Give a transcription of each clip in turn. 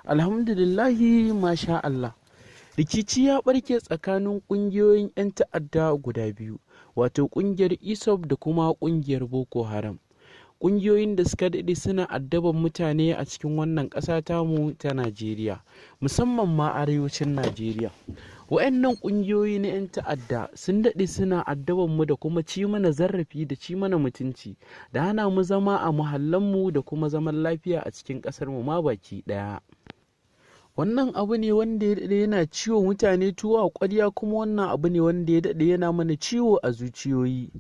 Alhamdulillahi masha Allah. Rikici ya barke tsakanin ƙungiyoyin 'yan ta'adda guda biyu, wato ƙungiyar ISOP da kuma ƙungiyar Boko Haram. Ƙungiyoyin da suka daɗe suna addaban mutane a cikin wannan ƙasa tamu ta Najeriya, musamman ma arewacin Najeriya. Wa'annan ƙungiyoyi na 'yan ta'adda sun daɗe suna addaban mu da kuma ci mana zarafi da ci mana mutunci, da hana mu zama a muhallanmu da kuma zaman lafiya a cikin ƙasarmu ma baki ɗaya. Wannan abu ne wanda ya daɗe yana ciwo mutane tuwo a ƙwarya, kuma wannan abu ne wanda ya daɗe yana mana ciwo a zuciyoyi.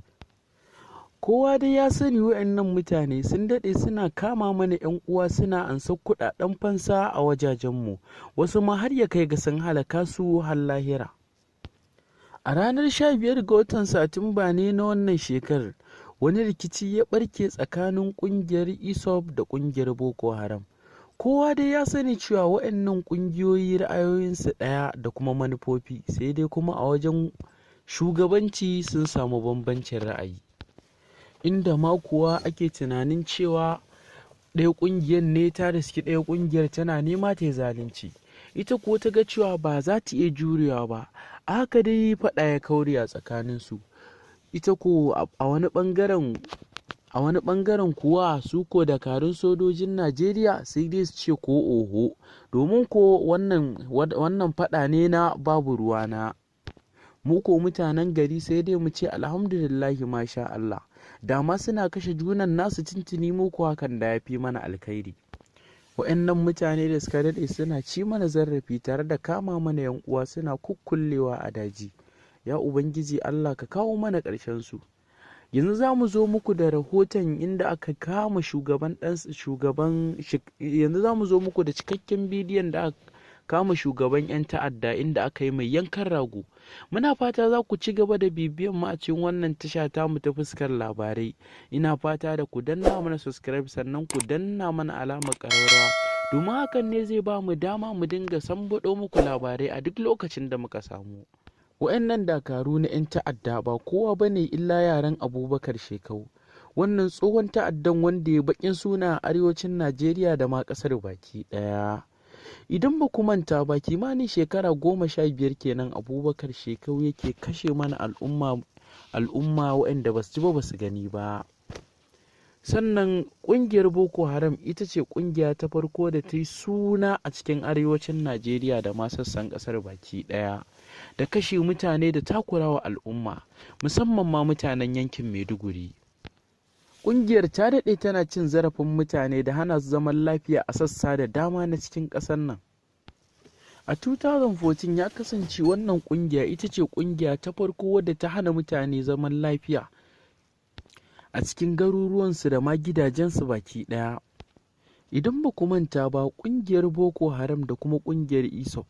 Kowa dai ya sani wa'annan mutane sun daɗe suna kama mana 'yan uwa, suna ansa kuɗaɗen fansa a wajajenmu, wasu ma har ya kai ga sun halaka su har lahira. A ranar 15 ga watan Satumba ne na wannan shekarar wani rikici ya ɓarke tsakanin ƙungiyar ISOP da ƙungiyar Boko Haram. Kowa dai ya sani cewa waɗannan ƙungiyoyi ra'ayoyinsu ɗaya da kuma manufofi, sai dai kuma a wajen shugabanci sun samu bambancin ra'ayi, inda ma kuwa ake tunanin cewa ɗaya ƙungiyar ne ta riski ɗaya ƙungiyar tana nema ta yi zalunci, ita kuwa ta ga cewa ba za ta iya jurewa ba, a haka dai faɗa ya kaure a tsakaninsu. Ita ko a wani ɓangaren kuwa su ko dakarun sojojin Najeriya sai dai su ce ko oho, domin ko wannan faɗa ne na babu ruwana. Mu ko mutanen gari sai dai mu ce alhamdulillahi masha Allah, dama suna kashe junan nasu tuntuni, mu ko hakan da ya fi mana alkhairi. Wa'annan mutane da suka daɗe suna ci mana zarafi tare da kama mana 'yan uwa suna kukkullewa a daji, ya Ubangiji Allah ka kawo mana ƙarshen su. Yanzu za mu zo muku da rahoton inda aka kama yanzu za mu zo muku da cikakken bidiyon da aka kama shugaban 'yan ta'adda, inda aka yi mai yankan rago. Muna fata za ku ci gaba da bibiyan mu a cikin wannan tasha tamu ta fuskar labarai. Ina fata da ku danna mana subscribe, sannan ku danna mana alamar ƙararrawa, domin hakan ne zai ba mu dama mu dinga sambaɗo muku labarai a duk lokacin da muka samu. Wa'annan dakaru na 'yan ta'adda ba kowa ba ne illa yaran Abubakar Shekau, wannan tsohon ta'addan wanda ya baƙin suna a arewacin Najeriya da ma ƙasar baki ɗaya. Idan ba ku manta ba, kimanin shekara 15 kenan Abubakar Shekau yake kashe mana al'umma waɗanda ba su ji ba su gani ba. Sannan ƙungiyar Boko Haram ita ce ƙungiya ta farko da ta yi suna a cikin arewacin Najeriya da ma sassan ƙasar baki ɗaya, da kashe mutane da takurawa al'umma, musamman ma mutanen yankin Maiduguri. Ƙungiyar ta daɗe tana cin zarafin mutane da hana su zaman lafiya a sassa da dama na cikin ƙasar nan. A 2014 ya kasance wannan ƙungiya ita ce ƙungiya ta farko wadda ta hana mutane zaman lafiya a cikin garuruwansu da ma gidajensu baki ɗaya. Idan ba ku manta ba, ƙungiyar Boko Haram da kuma ƙungiyar ISOP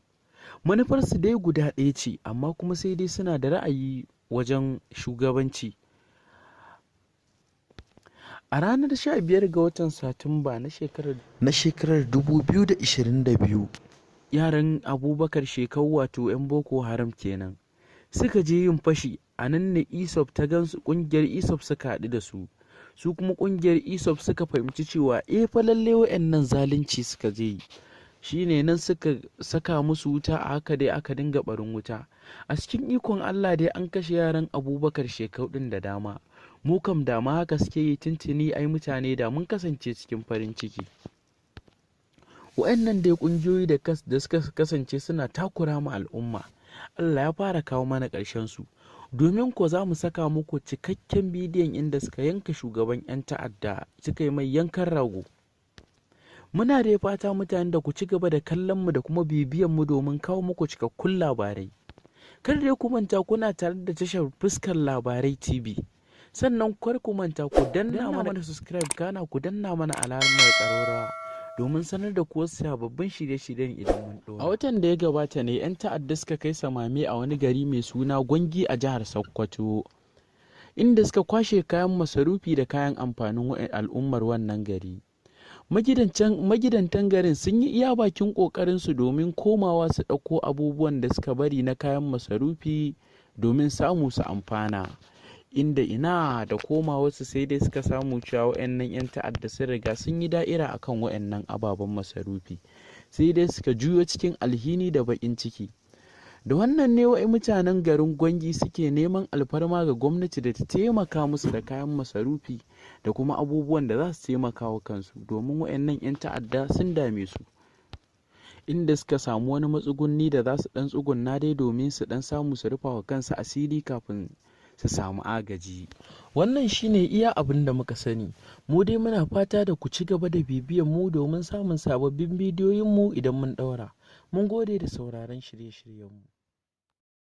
manufarsu dai guda ɗaya ce, amma kuma sai dai suna da ra'ayi wajen shugabanci. A ranar 15 ga watan Satumba na shekarar 2022, yaran Abubakar Shekau wato 'yan Boko Haram kenan suka je yin fashi, a nan ne ISOP ta gansu, ƙungiyar ISOP suka haɗu da su kuma ƙungiyar ISOP suka fahimci cewa fa lalle wa'annan zalunci suka je yi, shine nan suka saka musu wuta, a haka dai aka dinga barin wuta. A cikin ikon Allah dai an kashe yaran Abubakar Shekau ɗin da dama. Mu kam dama haka suke yi tuntuni, ai mutane da mun kasance cikin farin ciki. Wa'annan dai ƙungiyoyi da suka kasance suna takura ma al'umma, Allah ya fara kawo mana ƙarshen su, domin ko za mu saka muku cikakken bidiyon inda suka yanka shugaban 'yan ta'adda, suka yi mai yankan rago. Muna da fata mutane da ku ci gaba da kallon mu da kuma bibiyan mu domin kawo muku cikakkun labarai. Kar dai ku manta kuna tare da tashar Fuskar Labarai TV. Sannan kar ku manta ku danna mana subscribe, kana ku danna mana alamar ƙararrawa domin sanar da ku wasu sababbin shirye-shiryen idan mun ɗora. A watan da ya gabata ne 'yan ta'adda suka kai samame a wani gari mai suna Gwangi a jihar Sokoto, inda suka kwashe kayan masarufi da kayan amfanin al'ummar wannan gari. Magidantan garin sun yi iya bakin ƙoƙarinsu domin komawa su ɗauko abubuwan da suka bari na kayan masarufi domin samu su amfana. inda ina da koma wasu sai dai suka samu cewa waɗannan 'yan ta'adda sun riga sun yi da'ira akan waɗannan ababen masarufi, sai dai suka juyo cikin alhini da baƙin ciki. Da wannan ne wai mutanen garin Gwangi suke neman alfarma ga gwamnati da ta taimaka musu da kayan masarufi da kuma abubuwan da za su taimaka wa kansu, domin waɗannan 'yan ta'adda sun dame su, inda suka samu wani matsugunni da za su ɗan tsugunna dai domin su ɗan samu su rufa wa kansu asiri kafin su samu agaji. Wannan shine iya abin da muka sani. Mu dai muna fata da ku ci gaba da bibiyan mu domin samun sababbin bidiyoyin mu idan mun ɗaura. Mun gode da sauraron shirye-shiryen mu.